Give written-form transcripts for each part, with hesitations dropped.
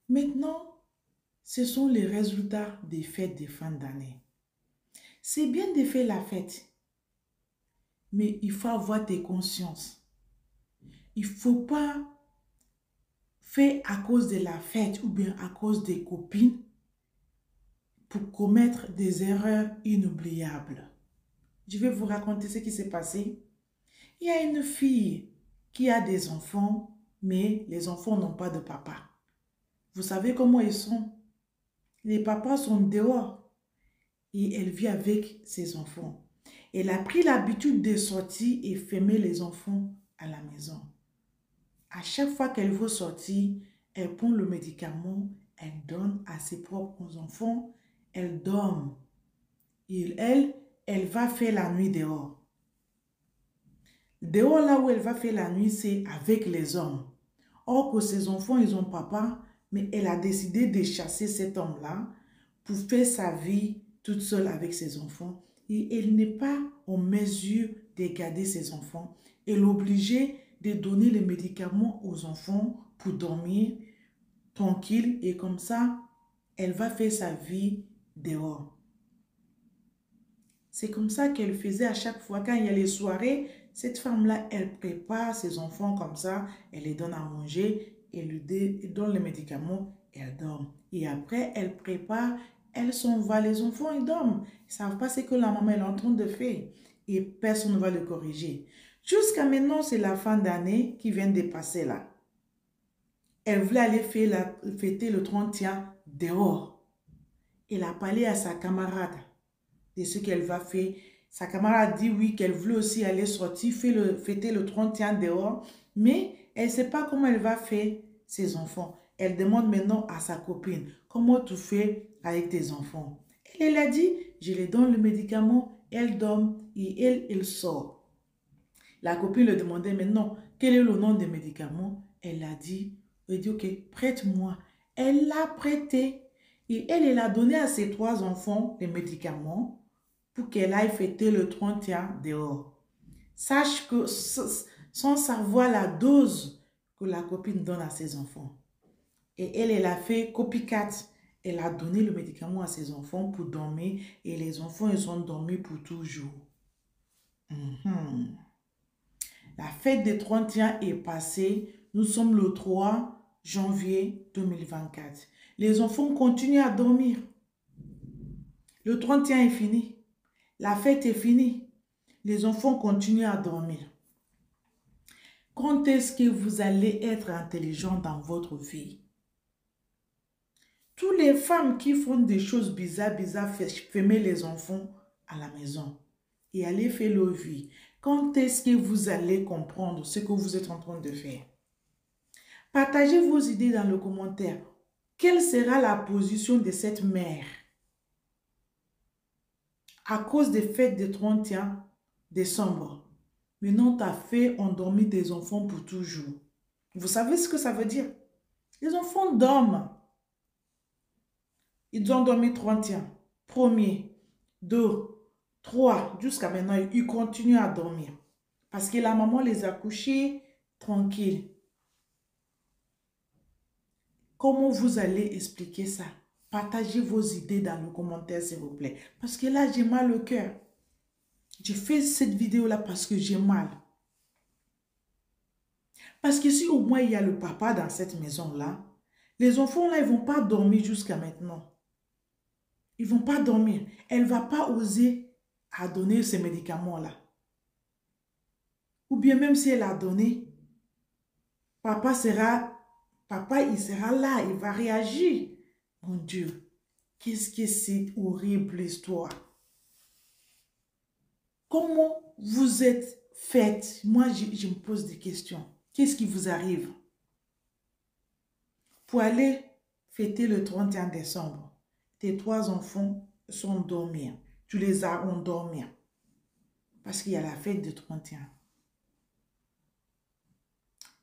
Maintenant, ce sont les résultats des fêtes de fin d'année. C'est bien de faire la fête, mais il faut avoir tes consciences. Il ne faut pas faire à cause de la fête ou bien à cause des copines pour commettre des erreurs inoubliables. Je vais vous raconter ce qui s'est passé. Il y a une fille qui a des enfants, mais les enfants n'ont pas de papa. Vous savez comment ils sont? Les papas sont dehors et elle vit avec ses enfants. Elle a pris l'habitude de sortir et fermer les enfants à la maison. À chaque fois qu'elle veut sortir, elle prend le médicament, elle donne à ses propres enfants, elle dort. Et elle va faire la nuit dehors. Dehors, là où elle va faire la nuit, c'est avec les hommes. Or que ses enfants, ils ont papa, mais elle a décidé de chasser cet homme-là pour faire sa vie toute seule avec ses enfants. Et elle n'est pas en mesure de garder ses enfants. Elle est obligée de donner les médicaments aux enfants pour dormir tranquille et comme ça, elle va faire sa vie dehors. C'est comme ça qu'elle faisait à chaque fois. Quand il y a les soirées, cette femme-là, elle prépare ses enfants comme ça, elle les donne à manger, elle lui donne les médicaments, et elle dort. Et après, elle prépare, elle s'en va, les enfants, ils dorment. Ils ne savent pas ce que la maman est en train de faire. Et personne ne va le corriger. Jusqu'à maintenant, c'est la fin d'année qui vient de passer là. Elle voulait aller fêter le 31 dehors. Elle a parlé à sa camarade de ce qu'elle va faire. Sa camarade dit oui, qu'elle voulait aussi aller sortir, fêter le 31 dehors, mais elle ne sait pas comment elle va faire ses enfants. Elle demande maintenant à sa copine, comment tu fais avec tes enfants? Elle a dit, je les donne le médicament, elle dort et elle sort. La copine lui demandait maintenant, quel est le nom des médicaments? Elle a dit, ok, prête-moi. Elle l'a prêté et elle a donné à ses 3 enfants les médicaments pour qu'elle aille fêter le 31 dehors. Sache que sans savoir la dose que la copine donne à ses enfants. Et elle a fait copycat. Elle a donné le médicament à ses enfants pour dormir et les enfants, ils ont dormi pour toujours. La fête des 31 est passée. Nous sommes le 3 janvier 2024. Les enfants continuent à dormir. Le 31 est fini. La fête est finie. Les enfants continuent à dormir. Quand est-ce que vous allez être intelligent dans votre vie? Toutes les femmes qui font des choses bizarres, fermer les enfants à la maison et aller faire leur vie. Quand est-ce que vous allez comprendre ce que vous êtes en train de faire? Partagez vos idées dans le commentaire. Quelle sera la position de cette mère à cause des fêtes du 31 décembre? Maintenant, tu as fait endormir tes enfants pour toujours. Vous savez ce que ça veut dire? Les enfants dorment. Ils ont dormi 31. Premier, 2, 3. Jusqu'à maintenant, ils continuent à dormir. Parce que la maman les a couchés tranquilles. Comment vous allez expliquer ça? Partagez vos idées dans le commentaire, s'il vous plaît. Parce que là, j'ai mal au cœur. J'ai fait cette vidéo-là parce que j'ai mal. Parce que si au moins il y a le papa dans cette maison-là, les enfants-là, ils ne vont pas dormir jusqu'à maintenant. Ils ne vont pas dormir. Elle ne va pas oser à donner ces médicaments-là. Ou bien même si elle a donné, papa, il sera là, il va réagir. Mon Dieu, qu'est-ce que c'est horrible histoire. Comment vous êtes faite? Moi, je me pose des questions. Qu'est-ce qui vous arrive? Pour aller fêter le 31 décembre, tes 3 enfants sont endormis. Tu les as endormis. Parce qu'il y a la fête de 31.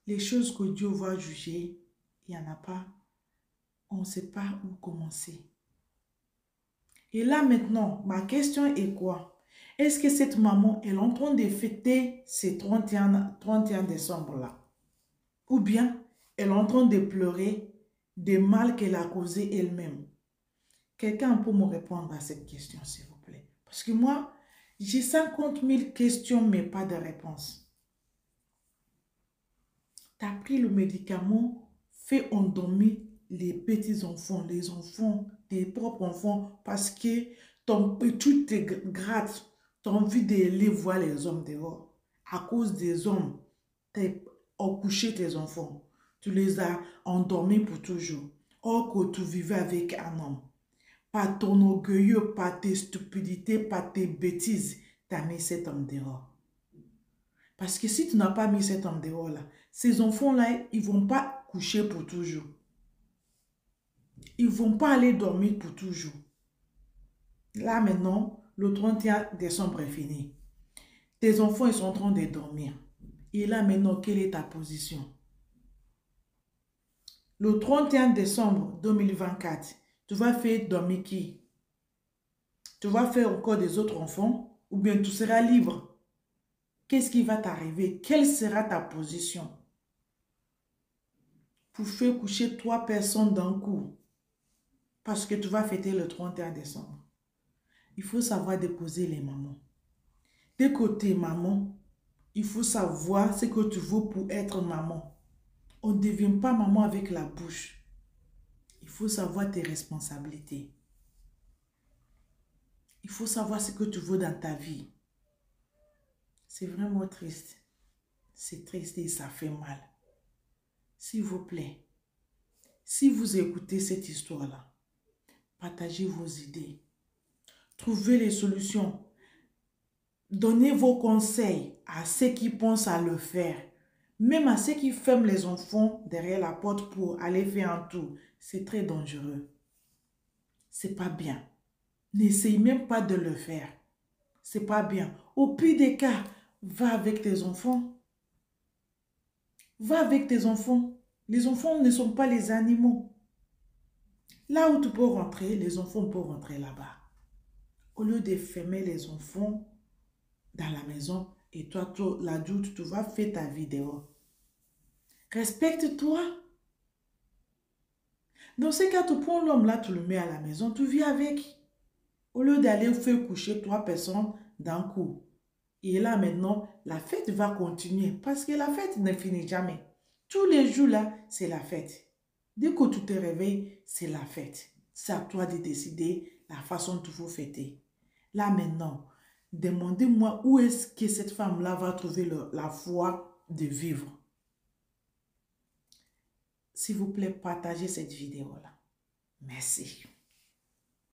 Les choses que Dieu va juger, il n'y en a pas. On ne sait pas où commencer. Et là maintenant, ma question est quoi? Est-ce que cette maman est en train de fêter ces 31 décembre là? Ou bien elle est en train de pleurer des mal qu'elle a causé elle-même? Quelqu'un peut me répondre à cette question, s'il vous plaît. Parce que moi, j'ai 50 000 questions, mais pas de réponse. Tu as pris le médicament, fait endormir les petits-enfants, les enfants, tes propres enfants, parce que tu te grattes, tu as envie d'aller voir les hommes dehors. À cause des hommes, tu as couché tes enfants. Tu les as endormis pour toujours. Or que tu vivais avec un homme. Par ton orgueilleux, par tes stupidités, par tes bêtises, tu as mis cet homme dehors. Parce que si tu n'as pas mis cet homme dehors là, ces enfants-là, ils ne vont pas coucher pour toujours. Ils ne vont pas aller dormir pour toujours. Là maintenant, le 31 décembre est fini. Tes enfants, ils sont en train de dormir. Et là maintenant, quelle est ta position? Le 31 décembre 2024, tu vas faire dormir qui? Tu vas faire encore des autres enfants? Ou bien tu seras libre? Qu'est-ce qui va t'arriver? Quelle sera ta position? Pour faire coucher 3 personnes d'un coup. Parce que tu vas fêter le 31 décembre. Il faut savoir déposer les mamans. Dès que tu es maman, il faut savoir ce que tu veux pour être maman. On ne devient pas maman avec la bouche. Il faut savoir tes responsabilités. Il faut savoir ce que tu veux dans ta vie. C'est vraiment triste. C'est triste et ça fait mal. S'il vous plaît, si vous écoutez cette histoire-là, partagez vos idées. Trouvez les solutions. Donnez vos conseils à ceux qui pensent à le faire. Même à ceux qui ferment les enfants derrière la porte pour aller faire un tour. C'est très dangereux. C'est pas bien. N'essaye même pas de le faire. C'est pas bien. Au pire des cas, va avec tes enfants. Va avec tes enfants. Les enfants ne sont pas les animaux. Là où tu peux rentrer, les enfants peuvent rentrer là-bas. Au lieu de fermer les enfants dans la maison, et toi, l'adulte, tu vas faire ta vie dehors. Respecte-toi. Dans ce cas, tu prends l'homme là, tu le mets à la maison, tu vis avec. Au lieu d'aller faire coucher 3 personnes d'un coup. Et là, maintenant, la fête va continuer parce que la fête ne finit jamais. Tous les jours là, c'est la fête. Dès que tu te réveilles, c'est la fête. C'est à toi de décider la façon dont tu veux fêter. Là, maintenant, demandez-moi où est-ce que cette femme-là va trouver la foi de vivre. S'il vous plaît, partagez cette vidéo-là. Merci.